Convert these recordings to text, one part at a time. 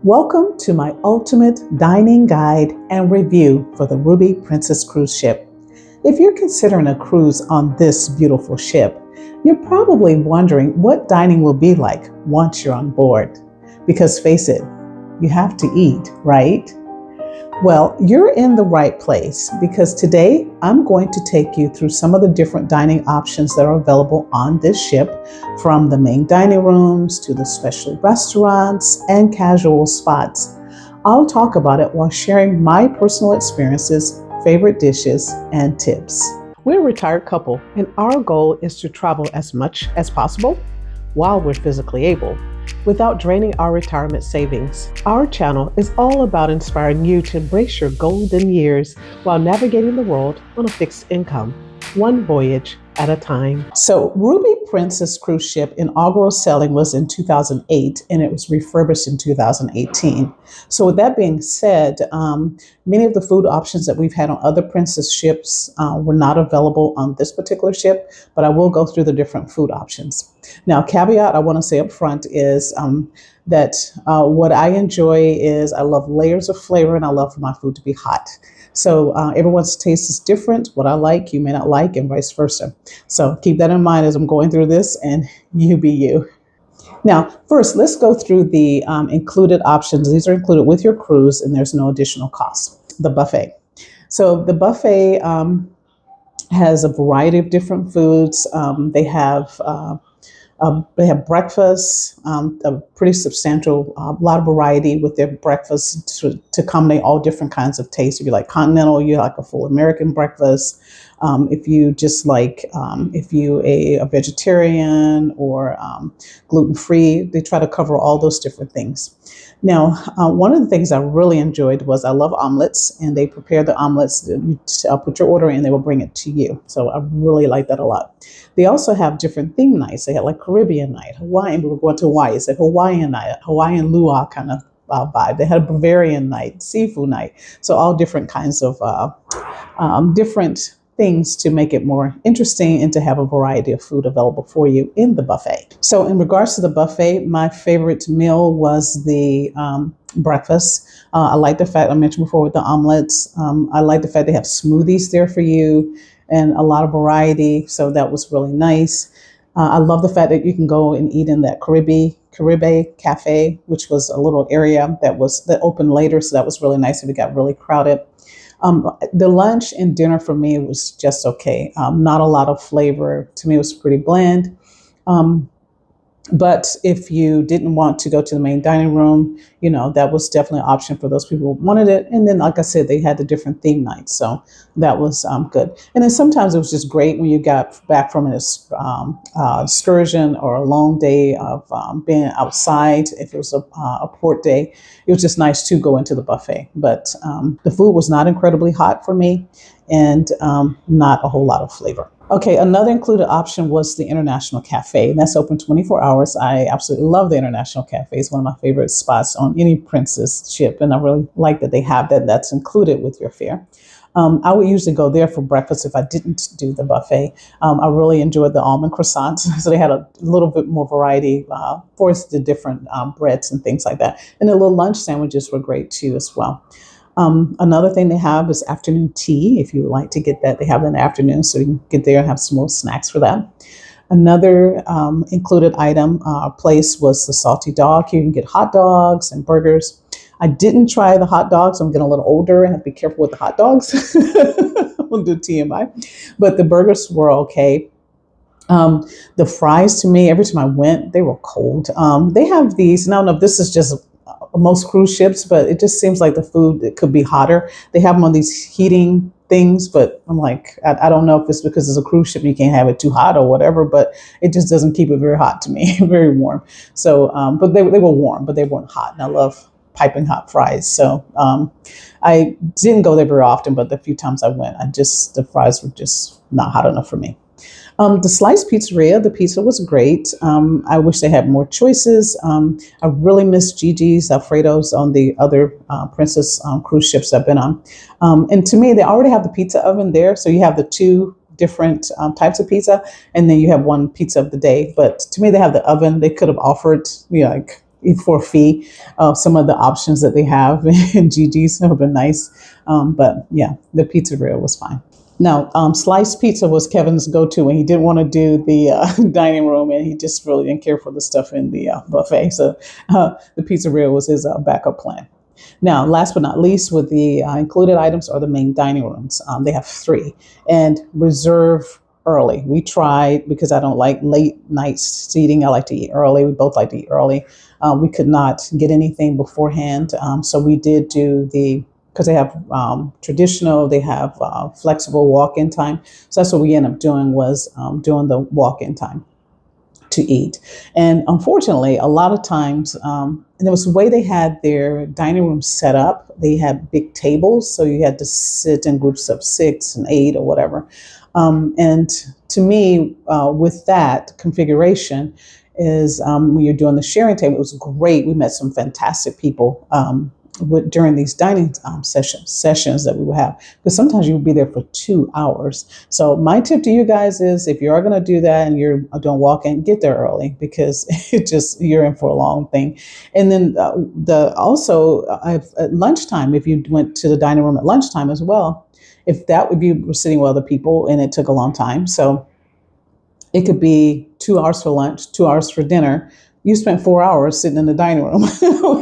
Welcome to my ultimate dining guide and review for the Ruby Princess cruise ship. If you're considering a cruise on this beautiful ship, you're probably wondering what dining will be like once you're on board. Because face it, you have to eat, right? Well, you're in the right place because today I'm going to take you through some of the different dining options that are available on this ship, from the main dining rooms to the specialty restaurants and casual spots. I'll talk about it while sharing my personal experiences, favorite dishes, and tips. We're a retired couple, and our goal is to travel as much as possible while we're physically able, without draining our retirement savings. Our channel is all about inspiring you to embrace your golden years while navigating the world on a fixed income, one voyage at a time. So, Ruby Princess cruise ship inaugural sailing was in 2008, and it was refurbished in 2018. So, with that being said, many of the food options that we've had on other Princess ships were not available on this particular ship, but I will go through the different food options. Now, caveat I want to say up front is that what I enjoy is I love layers of flavor, and I love for my food to be hot. So everyone's taste is different. What I like, you may not like, and vice versa. So keep that in mind as I'm going through this, and you be you. Now, first, let's go through the included options. These are included with your cruise, and there's no additional cost. The buffet. So the buffet has a variety of different foods. They have breakfast, a pretty substantial, lot of variety with their breakfast to accommodate all different kinds of tastes. If you like continental, you like a full American breakfast. If you just like, if you a vegetarian or gluten-free, they try to cover all those different things. Now, one of the things I really enjoyed was I love omelets, and they prepare the omelets. You put your order in, they will bring it to you. So I really like that a lot. They also have different theme nights. They had like Caribbean night, Hawaiian. We were going to Hawaii. It's a Hawaiian night, Hawaiian luau kind of vibe. They had a Bavarian night, seafood night. So all different kinds of different things to make it more interesting and to have a variety of food available for you in the buffet. So in regards to the buffet, my favorite meal was the breakfast. I like the fact I mentioned before with the omelets. I like the fact they have smoothies there for you and a lot of variety. So that was really nice. I love the fact that you can go and eat in that Caribe Cafe, which was a little area that opened later. So that was really nice if it got really crowded. The lunch and dinner for me was just okay. Not a lot of flavor. To me, it was pretty bland. But if you didn't want to go to the main dining room, that was definitely an option for those people who wanted it. And then, like I said, they had the different theme nights. So that was good. And then sometimes it was just great when you got back from an excursion or a long day of being outside. If it was a port day, it was just nice to go into the buffet. But the food was not incredibly hot for me, and not a whole lot of flavor. Okay, another included option was the International Cafe, and that's open 24 hours. I absolutely love the International Cafe. It's one of my favorite spots on any Princess ship, and I really like that they have that. That's included with your fare. I would usually go there for breakfast if I didn't do the buffet. I really enjoyed the almond croissants, so they had a little bit more variety for the different breads and things like that. And the little lunch sandwiches were great too as well. Another thing they have is afternoon tea. If you would like to get that, they have it in the afternoon, so you can get there and have some more snacks for that. Another included item place was the salty dog. You can get hot dogs and burgers. I didn't try the hot dogs. I'm getting a little older and have to be careful with the hot dogs. We'll do TMI. But the burgers were okay. The fries, to me, every time I went, they were cold. They have these, and I don't know if this is just most cruise ships, but it just seems like the food, it could be hotter. They have them on these heating things, but I'm like, I don't know if it's because it's a cruise ship and you can't have it too hot or whatever, but it just doesn't keep it very hot to me, very warm. So, but they were warm, but they weren't hot. And I love piping hot fries. So I didn't go there very often, but the few times I went, the fries were just not hot enough for me. The Slice Pizzeria, the pizza was great. I wish they had more choices. I really miss Gigi's Alfredo's on the other Princess cruise ships I've been on. And to me, they already have the pizza oven there. So you have the two different types of pizza, and then you have one pizza of the day. But to me, they have the oven. They could have offered like for a fee. Some of the options that they have in GG's have been nice. But yeah, the pizzeria was fine. Now, sliced pizza was Kevin's go-to when he didn't want to do the dining room, and he just really didn't care for the stuff in the buffet. So the pizzeria was his backup plan. Now, last but not least, with the included items are the main dining rooms. They have three, and reserve early. We tried because I don't like late night seating. I like to eat early. We both like to eat early. We could not get anything beforehand, so we did do the because they have traditional, they have flexible walk-in time. So that's what we ended up doing was doing the walk-in time to eat. And unfortunately, a lot of times, and it was the way they had their dining room set up. They had big tables, so you had to sit in groups of 6 and 8 or whatever. And to me, with that configuration, is when you're doing the sharing table, it was great. We met some fantastic people. During these dining sessions that we would have, because sometimes you would be there for 2 hours. So my tip to you guys is, if you are going to do that and you're doing walk-in, get there early, because it just you're in for a long thing. And then at lunchtime, if you went to the dining room at lunchtime as well, if that would be were sitting with other people and it took a long time, so it could be 2 hours for lunch, 2 hours for dinner. You spent 4 hours sitting in the dining room,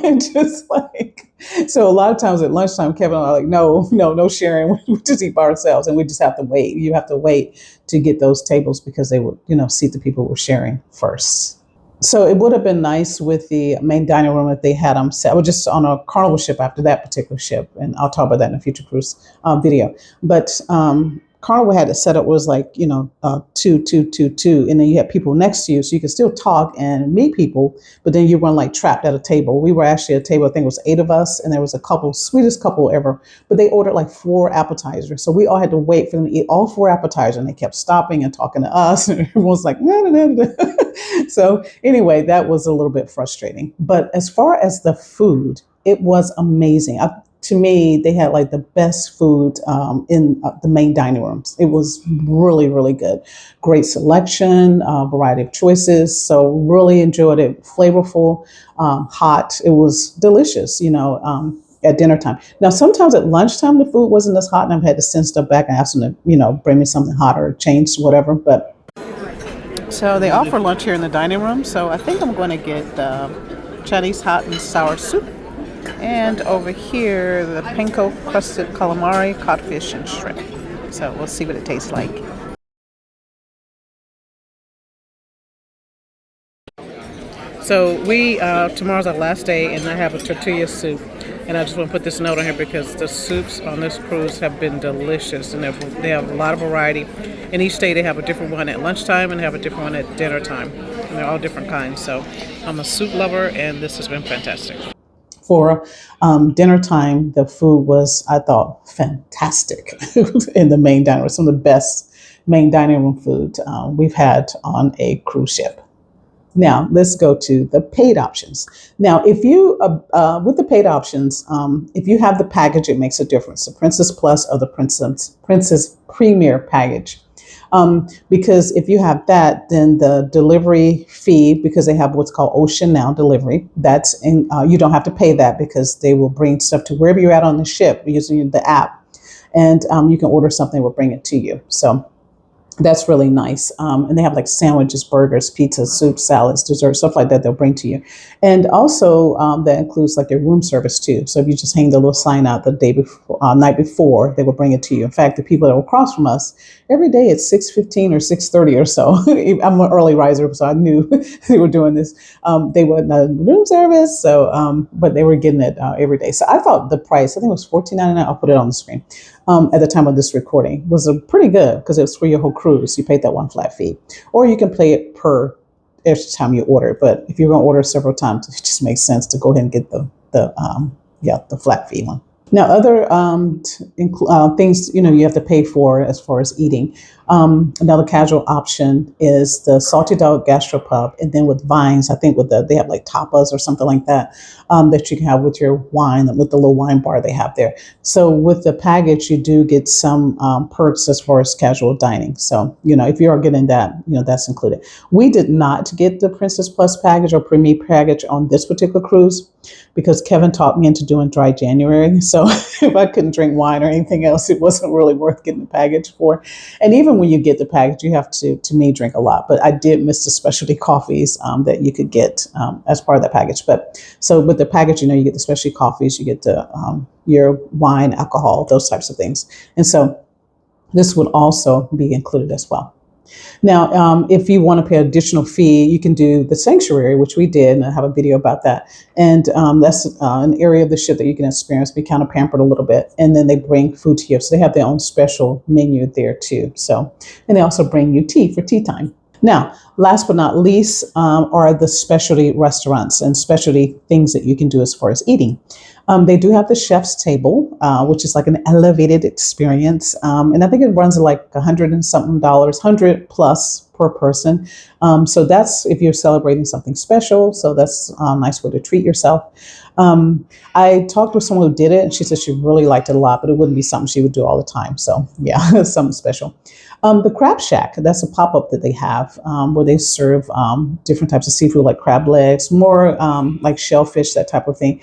and just like, so a lot of times at lunchtime, Kevin and I are like, no sharing. We just eat by ourselves, and we just have to wait. You have to wait to get those tables, because they would, seat the people who were sharing first. So it would have been nice with the main dining room if they had them set. I was just on a Carnival ship after that particular ship, and I'll talk about that in a future cruise video. But Carnival had it set up was like, two, two, two, two. And then you had people next to you, so you could still talk and meet people, but then you weren't like trapped at a table. We were actually at a table, I think it was 8 of us, and there was a couple, sweetest couple ever, but they ordered like 4 appetizers. So we all had to wait for them to eat all 4 appetizers, and they kept stopping and talking to us, and everyone's like, no, no, no, no. So anyway, that was a little bit frustrating. But as far as the food, it was amazing. To me, they had like the best food in the main dining rooms. It was really, really good. Great selection, variety of choices. So really enjoyed it. Flavorful, hot. It was delicious, at dinner time. Now, sometimes at lunchtime, the food wasn't as hot, and I've had to send stuff back and ask them to, bring me something hotter, change whatever. But so they offer lunch here in the dining room. So I think I'm going to get Chinese hot and sour soup. And over here, the panko crusted calamari, codfish, and shrimp. So we'll see what it tastes like. So tomorrow's our last day, and I have a tortilla soup. And I just want to put this note on here because the soups on this cruise have been delicious, and they have a lot of variety. In each day, they have a different one at lunchtime and have a different one at dinner time. And they're all different kinds. So I'm a soup lover, and this has been fantastic. For dinner time, the food was, I thought, fantastic in the main dining room. Some of the best main dining room food we've had on a cruise ship. Now, let's go to the paid options. Now, if you, with the paid options, if you have the package, it makes a difference. The Princess Plus or the Princess Premier package. Because if you have that, then the delivery fee, because they have what's called Ocean Now delivery, you don't have to pay that, because they will bring stuff to wherever you're at on the ship using the app, and you can order something, we'll bring it to you. So that's really nice. And they have like sandwiches, burgers, pizza, soup, salads, desserts, stuff like that they'll bring to you. And also that includes like a room service too. So if you just hang the little sign out the night before, they will bring it to you. In fact, the people that were across from us, every day at 6:15 or 6:30 or so, I'm an early riser, so I knew they were doing this. They were in the room service, so but they were getting it every day. So I thought the price, I think it was $14.99. I'll put it on the screen. At the time of this recording, was pretty good, because it was for your whole cruise. You paid that one flat fee, or you can pay it per every time you order. But if you're going to order several times, it just makes sense to go ahead and get the flat fee one. Now, other things you have to pay for as far as eating Another casual option is the Salty Dog Gastropub, and then with vines, I think they have like tapas or something like that, that you can have with your wine, with the little wine bar they have there. So with the package, you do get some perks as far as casual dining. So if you are getting that, that's included. We did not get the Princess Plus package or Premier package on this particular cruise because Kevin talked me into doing dry January. So if I couldn't drink wine or anything else, it wasn't really worth getting the package for. And even when you get the package, you have to me, drink a lot. But I did miss the specialty coffees that you could get as part of that package. But so with the package, you get the specialty coffees, you get the your wine, alcohol, those types of things. And so this would also be included as well. Now, if you want to pay additional fee, you can do the sanctuary, which we did, and I have a video about that. And that's an area of the ship that you can experience, be kind of pampered a little bit. And then they bring food to you. So they have their own special menu there too. So, and they also bring you tea for tea time. Now, last but not least, are the specialty restaurants and specialty things that you can do as far as eating. They do have the chef's table, which is like an elevated experience. And I think it runs like $100 and something, 100 plus per person. So that's if you're celebrating something special. So that's a nice way to treat yourself. I talked with someone who did it and she said she really liked it a lot, but it wouldn't be something she would do all the time. So yeah, something special. The Crab Shack, that's a pop-up that they have where they serve different types of seafood like crab legs, more like shellfish, that type of thing.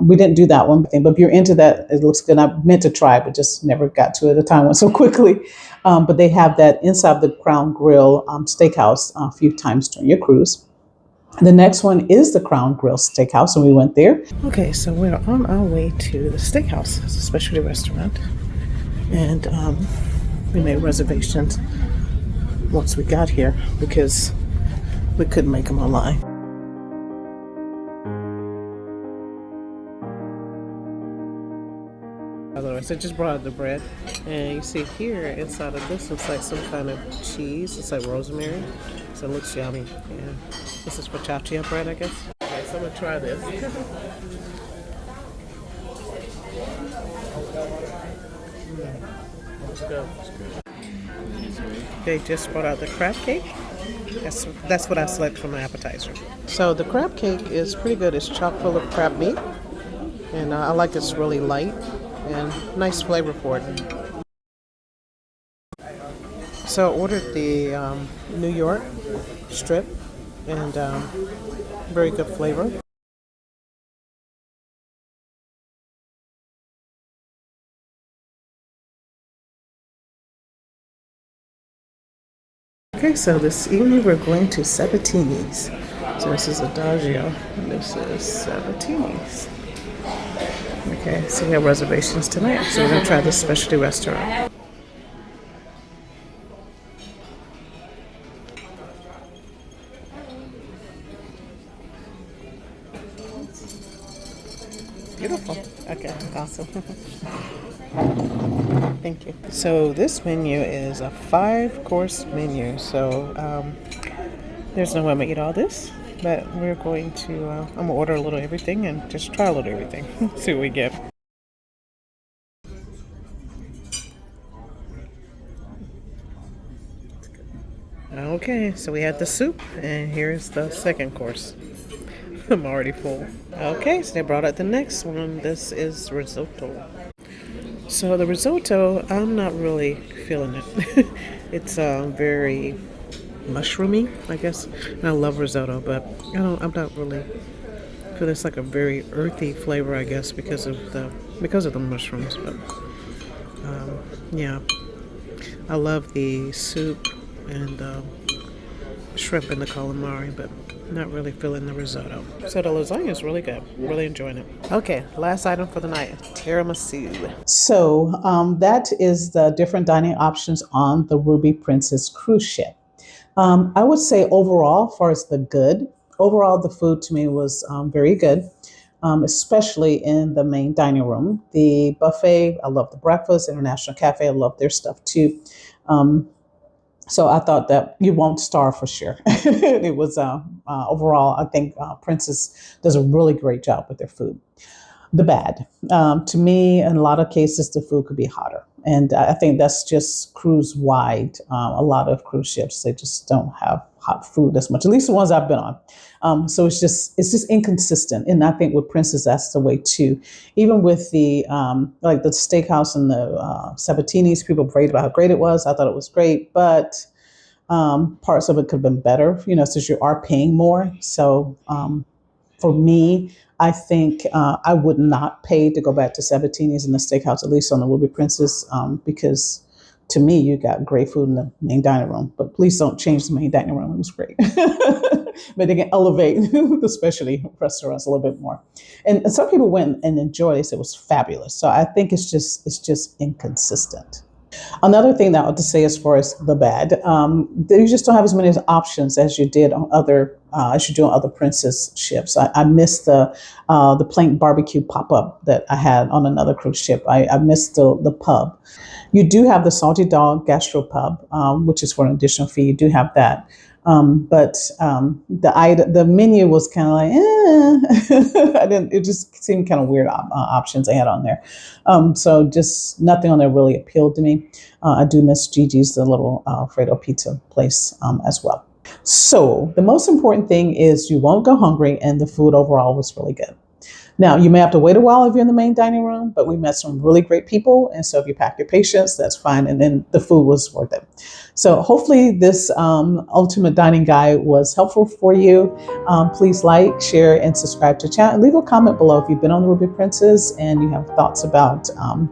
We didn't do that one thing, but if you're into that, it looks good. I meant to try, but just never got to it. The time went so quickly. But they have that inside the Crown Grill Steakhouse a few times during your cruise. The next one is the Crown Grill Steakhouse, and we went there. Okay, so we're on our way to the steakhouse. It's a specialty restaurant. And we made reservations once we got here because we couldn't make them online. Otherwise, I just brought out the bread, and you see here inside of this looks like some kind of cheese. It's like rosemary, so it looks yummy. Yeah, this is focaccia bread, I guess. Okay, so I'm gonna try this. Let's go. They just brought out the crab cake. That's what I select for my appetizer. So the crab cake is pretty good. It's chock full of crab meat, and I like it's really light and nice flavor for it. So I ordered the New York strip, and very good flavor. Okay, so this evening we're going to Sabatini's. So this is Adagio, and this is Sabatini's. Okay, so we have reservations tonight, so we're going to try this specialty restaurant. Beautiful. Okay, awesome. Thank you. So this menu is a 5-course menu. So there's no way I'm gonna eat all this, but we're going to. I'm gonna order a little everything and just try a little everything. See what we get. Okay, so we had the soup, and here's the second course. I'm already full. Okay, so they brought out the next one. This is risotto. So the risotto, I'm not really feeling it. It's very mushroomy, I guess. And I love risotto, but I'm not really feeling. It's like a very earthy flavor, I guess, because of the mushrooms. But yeah, I love the soup and shrimp and the calamari, but not really feeling the risotto. So the lasagna is really good. Really enjoying it. Okay, last item for the night, tiramisu. So that is the different dining options on the Ruby Princess cruise ship. I would say overall, as far as overall the food to me was very good, especially in the main dining room. The buffet, I love the breakfast. International Cafe, I love their stuff too. So I thought that you won't starve for sure. It was overall, I think Princess does a really great job with their food. The bad. To me, in a lot of cases, the food could be hotter. And I think that's just cruise wide. A lot of cruise ships, they just don't have hot food as much, at least the ones I've been on. So it's just inconsistent. And I think with Princess, that's the way too. Even with the like the steakhouse and the Sabatini's, people raved about how great it was. I thought it was great, but parts of it could have been better, since you are paying more. So for me, I think I would not pay to go back to Sabatini's in the steakhouse, at least on the Ruby Princess, because to me, you got great food in the main dining room. But please don't change the main dining room. It was great. But they can elevate the specialty restaurants a little bit more. And some people went and enjoyed it. They said it was fabulous. So I think it's just inconsistent. Another thing that I want to say as far as the bad, you just don't have as many options as you did on other as you do on other Princess ships. I missed the plank barbecue pop up that I had on another cruise ship. I missed the pub. You do have the Salty Dog Gastropub, which is for an additional fee. You do have that. But the menu was kind of like, I didn't. It just seemed kind of weird options they had on there. So just nothing on there really appealed to me. I do miss Gigi's, the little Alfredo pizza place as well. So the most important thing is you won't go hungry, and the food overall was really good. Now, you may have to wait a while if you're in the main dining room, but we met some really great people. And so if you pack your patience, that's fine. And then the food was worth it. So hopefully this ultimate dining guide was helpful for you. Please like, share, and subscribe to the channel. And leave a comment below if you've been on the Ruby Princess and you have thoughts about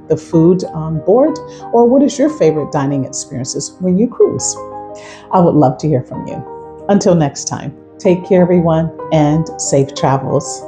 the food on board, or what is your favorite dining experiences when you cruise. I would love to hear from you. Until next time, take care, everyone, and safe travels.